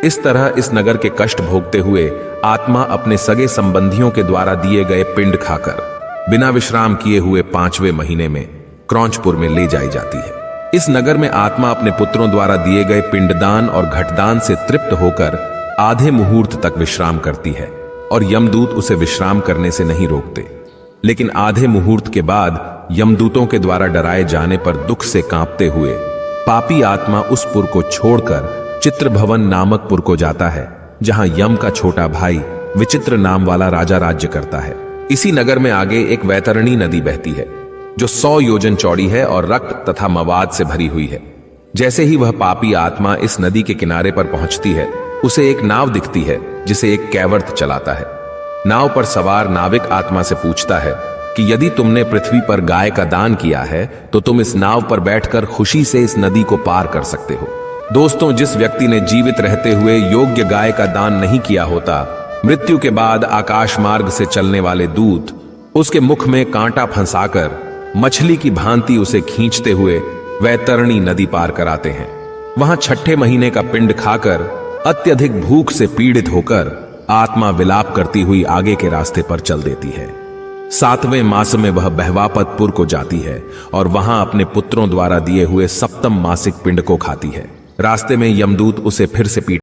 इस तरह इस नगर के कष्ट भोगते हुए आत्मा अपने सगे संबंधियों के द्वारा दिए गए पिंड खाकर बिना विश्राम किए हुए 5वें महीने में क्रौंचपुर में ले जाई जाती है। इस नगर में आत्मा अपने पुत्रों द्वारा दिए गए पिंडदान और घटदान से तृप्त होकर आधे मुहूर्त तक विश्राम करती है और यमदूत उसे विश्राम करने से नहीं रोकते। लेकिन आधे मुहूर्त के बाद यमदूतों के द्वारा डराए जाने पर दुख से कांपते हुए पापी आत्मा उस पुर को छोड़कर चित्रभवन नामक पुर को जाता है, जहां यम का छोटा भाई विचित्र नाम वाला राजा राज्य करता है। इसी नगर में आगे एक वैतरणी नदी बहती है जो 100 योजन चौड़ी है और रक्त तथा मवाद से भरी हुई है। जैसे ही वह पापी आत्मा इस नदी के किनारे पर पहुंचती है, उसे एक नाव दिखती है जिसे एक कैवर्त चलाता है। नाव पर सवार नाविक आत्मा से पूछता है कि यदि तुमने पृथ्वी पर गाय का दान किया है तो तुम इस नाव पर बैठकर खुशी से इस नदी को पार कर सकते हो। दोस्तों, जिस व्यक्ति ने जीवित रहते हुए योग्य गाय का दान नहीं किया होता, मृत्यु के बाद आकाश मार्ग से चलने वाले दूत उसके मुख में कांटा फंसाकर मछली की भांति उसे खींचते हुए वैतरणी नदी पार कराते हैं। वहां 6ठे महीने का पिंड खाकर अत्यधिक भूख से पीड़ित होकर आत्मा विलाप करती हुई आगे के रास्ते पर चल देती है। 7वें मास में वह बहवापतपुर को जाती है और वहां अपने पुत्रों द्वारा दिए हुए 7वें मासिक पिंड को खाती है। रास्ते में यमदूत उसे फिर से पीट